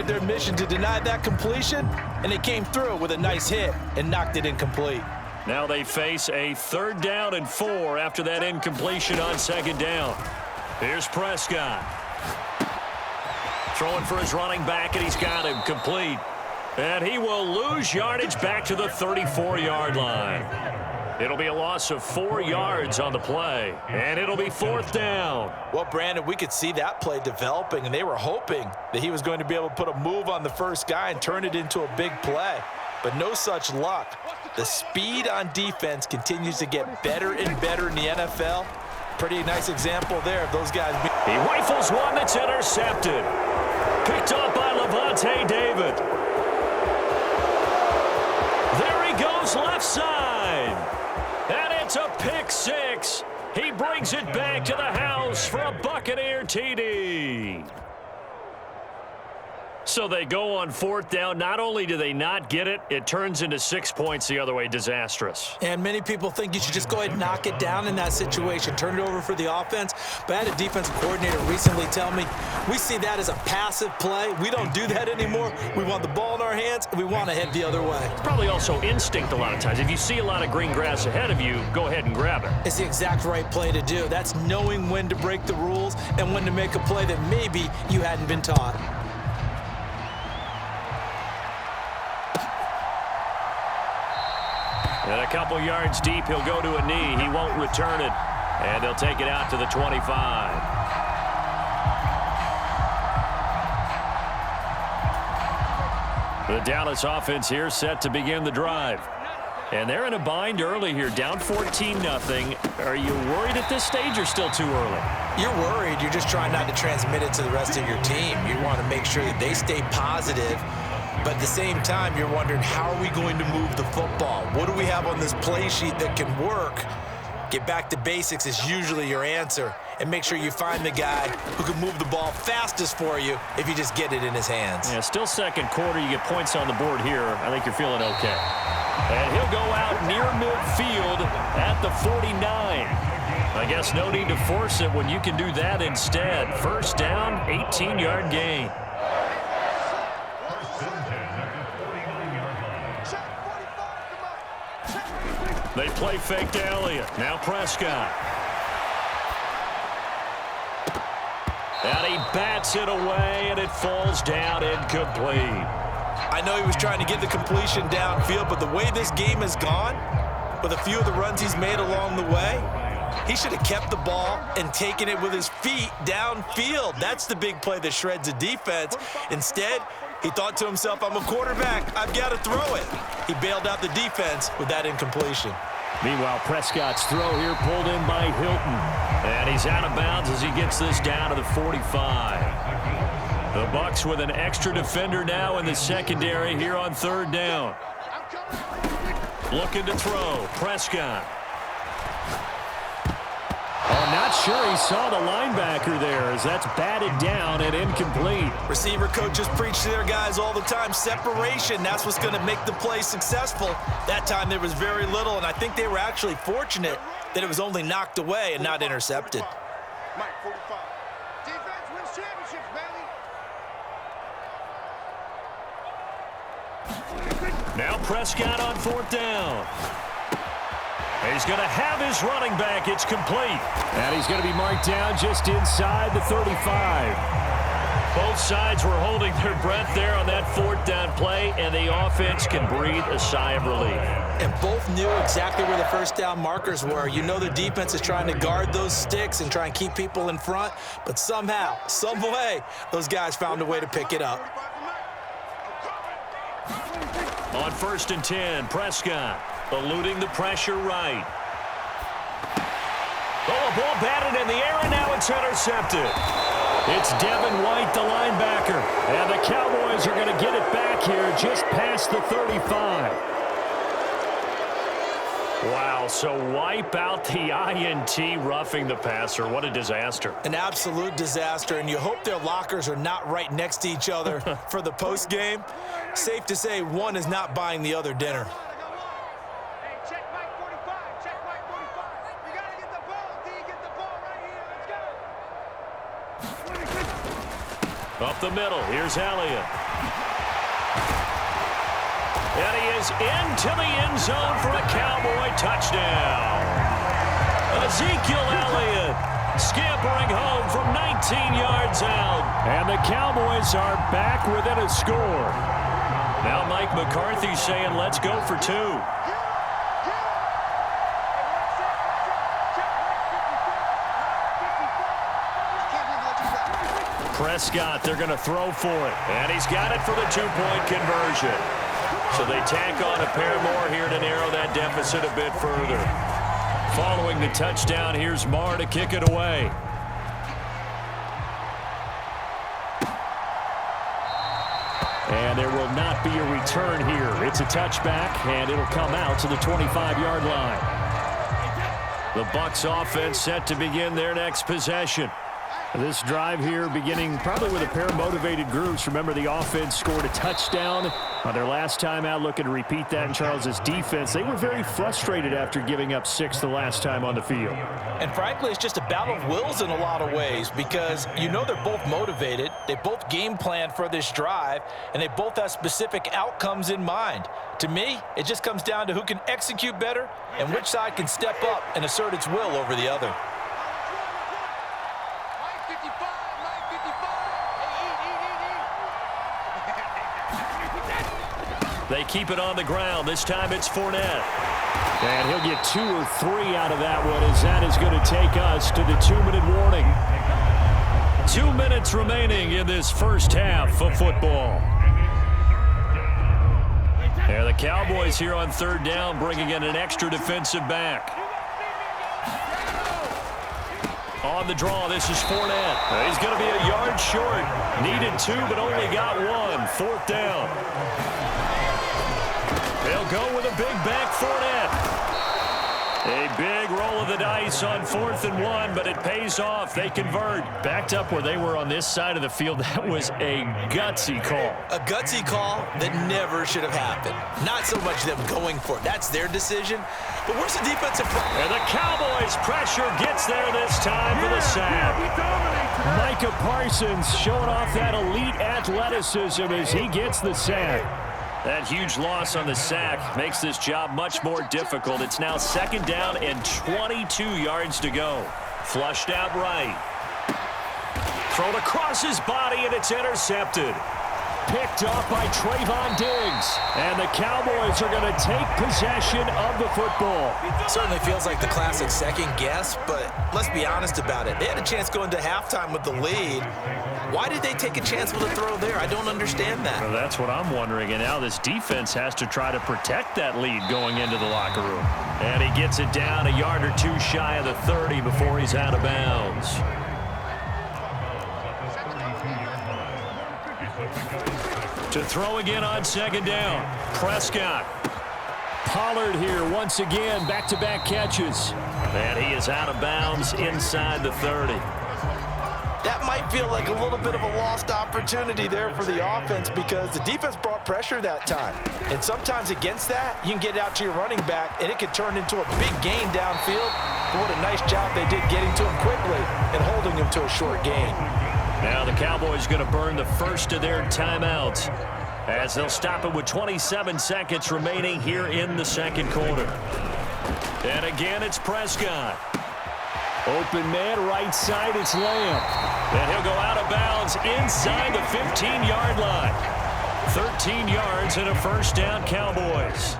it their mission to deny that completion, and they came through with a nice hit and knocked it incomplete. Now they face a 3rd down and 4 after that incompletion on 2nd down. Here's Prescott. Throwing for his running back, and he's got him complete. And he will lose yardage back to the 34-yard line. It'll be a loss of 4 yards on the play, and it'll be 4th down. Well, Brandon, we could see that play developing, and they were hoping that he was going to be able to put a move on the first guy and turn it into a big play. But no such luck. The speed on defense continues to get better and better in the NFL. Pretty nice example there of those guys. He rifles one that's intercepted. Picked up by Levante David. There he goes left side. And it's a pick 6. He brings it back to the house for a Buccaneer TD. So they go on 4th down. Not only do they not get it, it turns into 6 points the other way. Disastrous. And many people think you should just go ahead and knock it down in that situation. Turn it over for the offense. But I had a defensive coordinator recently tell me, we see that as a passive play. We don't do that anymore. We want the ball in our hands, and we want to head the other way. It's probably also instinct a lot of times. If you see a lot of green grass ahead of you, go ahead and grab it. It's the exact right play to do. That's knowing when to break the rules and when to make a play that maybe you hadn't been taught. And a couple yards deep, he'll go to a knee. He won't return it. And they'll take it out to the 25. The Dallas offense here set to begin the drive. And they're in a bind early here, down 14-0. Are you worried at this stage or still too early? You're worried. You're just trying not to transmit it to the rest of your team. You want to make sure that they stay positive. But at the same time, you're wondering, how are we going to move the football? What do we have on this play sheet that can work? Get back to basics is usually your answer. And make sure you find the guy who can move the ball fastest for you if you just get it in his hands. Yeah, still 2nd quarter. You get points on the board here. I think you're feeling okay. And he'll go out near midfield at the 49. I guess no need to force it when you can do that instead. 1st down, 18-yard gain. They play fake to Elliott. Now Prescott. And he bats it away, and it falls down incomplete. I know he was trying to get the completion downfield, but the way this game has gone, with a few of the runs he's made along the way, he should have kept the ball and taken it with his feet downfield. That's the big play that shreds a defense. Instead, he thought to himself, I'm a quarterback. I've got to throw it. He bailed out the defense with that incompletion. Meanwhile, Prescott's throw here pulled in by Hilton. And he's out of bounds as he gets this down to the 45. The Bucs with an extra defender now in the secondary here on 3rd down. Looking to throw. Prescott. Oh, not sure he saw the linebacker there as that's batted down and incomplete. Receiver coaches preach to their guys all the time. Separation, that's what's going to make the play successful. That time there was very little, and I think they were actually fortunate that it was only knocked away and not intercepted. Mike 45. Defense wins championships, baby. Now Prescott on 4th down. He's going to have his running back. It's complete. And he's going to be marked down just inside the 35. Both sides were holding their breath there on that 4th down play, and the offense can breathe a sigh of relief. And both knew exactly where the 1st down markers were. You know the defense is trying to guard those sticks and try and keep people in front, but somehow, some way, those guys found a way to pick it up. On 1st and 10, Prescott eluding the pressure right. Oh, a ball batted in the air, and now it's intercepted. It's Devin White, the linebacker, and the Cowboys are going to get it back here just past the 35. Wow, so wipe out the INT, roughing the passer. What a disaster. An absolute disaster, and you hope their lockers are not right next to each other for the postgame. Safe to say one is not buying the other dinner. Hey, check Mike 45. Check Mike 45. You got to get the ball. D, get the ball right here. Let's go. Up the middle, here's Elliott. And he is into the end zone for a Cowboy touchdown. Ezekiel Elliott scampering home from 19 yards out. And the Cowboys are back within a score. Now Mike McCarthy saying, let's go for two. Prescott, they're going to throw for it. And he's got it for the two-point conversion. So they tack on a pair more here to narrow that deficit a bit further. Following the touchdown, here's Marr to kick it away. And there will not be a return here. It's a touchback, and it'll come out to the 25-yard line. The Bucs offense set to begin their next possession. This drive here beginning probably with a pair of motivated groups. Remember, the offense scored a touchdown on their last time out. Looking to repeat that in Charles's defense. They were very frustrated after giving up 6 the last time on the field. And frankly, it's just a battle of wills in a lot of ways because you know they're both motivated. They both game plan for this drive, and they both have specific outcomes in mind. To me, it just comes down to who can execute better and which side can step up and assert its will over the other. They keep it on the ground. This time it's Fournette. And he'll get 2 or 3 out of that one as that is going to take us to the 2-minute warning. 2 minutes remaining in this first half of football. There the Cowboys here on third down bringing in an extra defensive back. On the draw, this is Fournette. He's going to be a yard short. Needed 2, but only got 1. Fourth down. They'll go with a big back Fournette. A big roll of the dice on 4th and 1, but it pays off. They convert. Backed up where they were on this side of the field. That was a gutsy call. A gutsy call that never should have happened. Not so much them going for it. That's their decision. But where's the defensive pressure? And the Cowboys' pressure gets there this time for the sack. Micah Parsons showing off that elite athleticism as he gets the sack. That huge loss on the sack makes this job much more difficult. It's now 2nd down and 22 yards to go. Flushed out right. Thrown across his body, and it's intercepted. Picked off by Trayvon Diggs. And the Cowboys are going to take possession of the football. Certainly feels like the classic second guess, but let's be honest about it. They had a chance going to halftime with the lead. Why did they take a chance with a throw there? I don't understand that. Well, that's what I'm wondering. And now this defense has to try to protect that lead going into the locker room. And he gets it down a yard or 2 shy of the 30 before he's out of bounds. To throw again on 2nd down. Prescott. Pollard here once again. Back-to-back catches. And he is out of bounds inside the 30. That might feel like a little bit of a lost opportunity there for the offense because the defense brought pressure that time. And sometimes against that, you can get out to your running back, and it could turn into a big gain downfield. But what a nice job they did getting to him quickly and holding him to a short gain. Now the Cowboys going to burn the first of their timeouts as they'll stop it with 27 seconds remaining here in the 2nd quarter. And again, it's Prescott. Open man, right side, it's Lamb. And he'll go out of bounds inside the 15-yard line. 13 yards and a first down, Cowboys.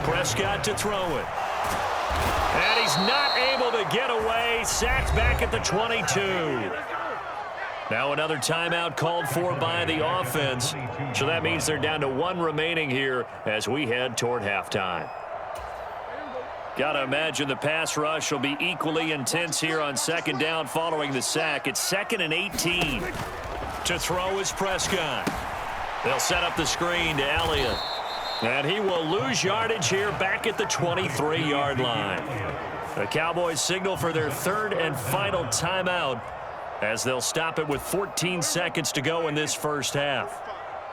Prescott to throw it. And he's not able to get away. Sacked back at the 22. Now another timeout called for by the offense. So that means they're down to 1 remaining here as we head toward halftime. Got to imagine the pass rush will be equally intense here on 2nd down following the sack. It's 2nd and 18. To throw is Prescott. They'll set up the screen to Elliott. And he will lose yardage here back at the 23-yard line. The Cowboys signal for their 3rd and final timeout as they'll stop it with 14 seconds to go in this first half.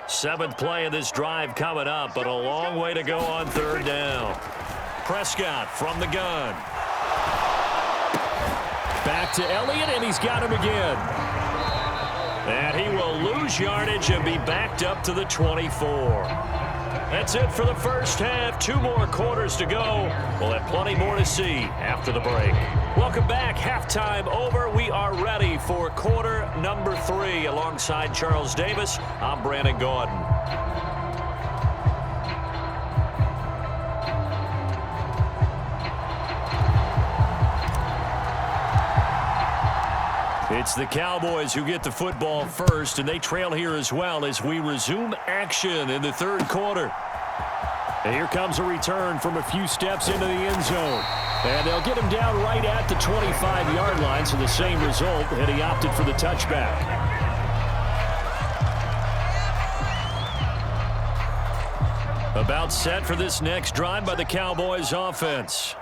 7th play of this drive coming up, but a long way to go on 3rd down. Prescott from the gun. back to Elliott, and he's got him again. And he will lose yardage and be backed up to the 24. That's it for the first half. 2 more quarters to go. We'll have plenty more to see after the break. Welcome back. Halftime over. We are ready for quarter number 3. Alongside Charles Davis, I'm Brandon Gordon. It's the Cowboys who get the football first, and they trail here as well as we resume action in the third quarter. And here comes a return from a few steps into the end zone. And they'll get him down right at the 25-yard line, so the same result, and he opted for the touchback. About set for this next drive by the Cowboys offense.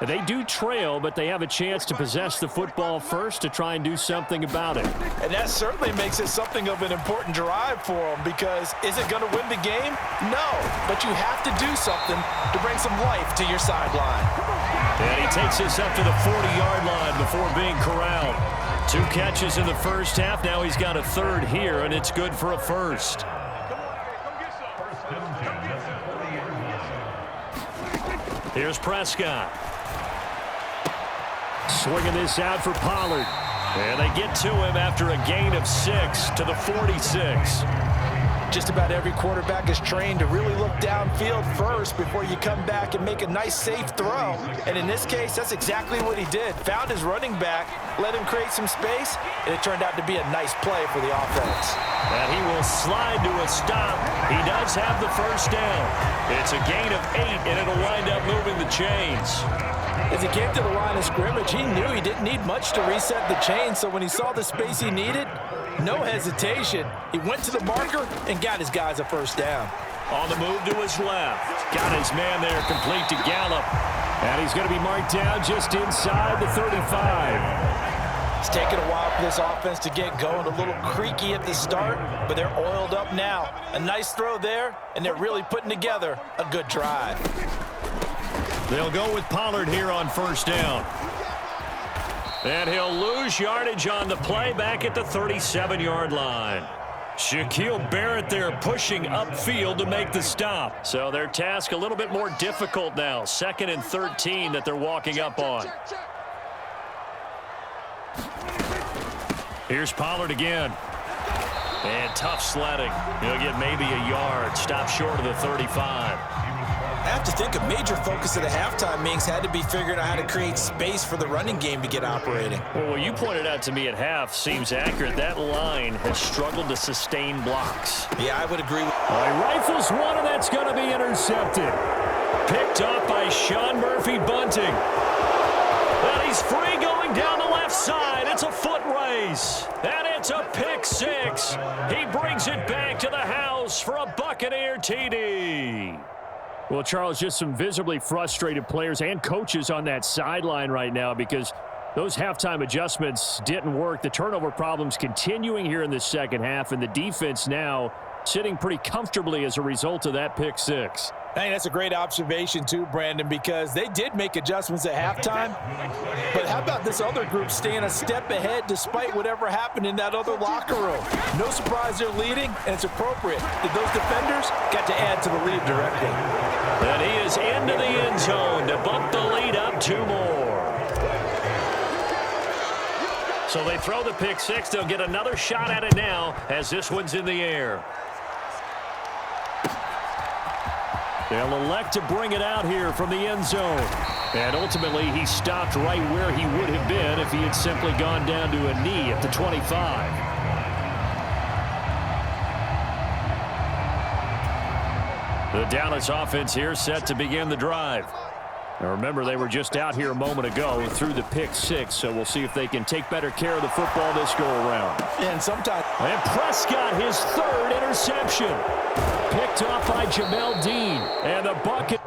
They do trail, but they have a chance to possess the football first to try and do something about it. And that certainly makes it something of an important drive for them, because is it going to win the game? No, but you have to do something to bring some life to your sideline. And he takes us up to the 40-yard line before being corralled. 2 catches in the first half. Now he's got a third here, and it's good for a first. Here's Prescott. Swinging this out for Pollard. And they get to him after a gain of 6 to the 46. Just about every quarterback is trained to really look downfield first before you come back and make a nice, safe throw. And in this case, that's exactly what he did. Found his running back, let him create some space, and it turned out to be a nice play for the offense. And he will slide to a stop. He does have the first down. It's a gain of 8, and it'll wind up moving the chains. As he came to the line of scrimmage, he knew he didn't need much to reset the chain, so when he saw the space he needed, no hesitation. He went to the marker and got his guys a first down. On the move to his left. Got his man there complete to Gallup. And he's going to be marked down just inside the 35. It's taken a while for this offense to get going. A little creaky at the start, but they're oiled up now. A nice throw there, and they're really putting together a good drive. They'll go with Pollard here on first down. And he'll lose yardage on the play back at the 37-yard line. Shaquille Barrett there pushing upfield to make the stop. So their task a little bit more difficult now. 2nd and 13 that they're walking up on. Here's Pollard again. And tough sledding. He'll get maybe a yard. Stop short of the 35. I have to think a major focus of the halftime meetings had to be figuring out how to create space for the running game to get operating. Well, what you pointed out to me at half seems accurate. That line has struggled to sustain blocks. Yeah, I would agree. Rifles one, and that's going to be intercepted. Picked up by Sean Murphy Bunting. And he's free going down the left side. It's a foot race. And it's a pick 6. He brings it back to the house for a Buccaneer TD. Well, Charles, just some visibly frustrated players and coaches on that sideline right now because those halftime adjustments didn't work. The turnover problems continuing here in the second half, and the defense now sitting pretty comfortably as a result of that pick 6. Hey, that's a great observation too, Brandon, because they did make adjustments at halftime. But how about this other group staying a step ahead despite whatever happened in that other locker room? No surprise they're leading, and it's appropriate that those defenders got to add to the lead directly. And he is into the end zone to bump the lead up 2 more. So they throw the pick 6. They'll get another shot at it now as this one's in the air. They'll elect to bring it out here from the end zone. And ultimately, he stopped right where he would have been if he had simply gone down to a knee at the 25. The Dallas offense here set to begin the drive. Now remember, they were just out here a moment ago through the pick 6, so we'll see if they can take better care of the football this go-around. And sometimes... And Prescott, his 3rd interception. Picked off by Jamel Dean. And the bucket...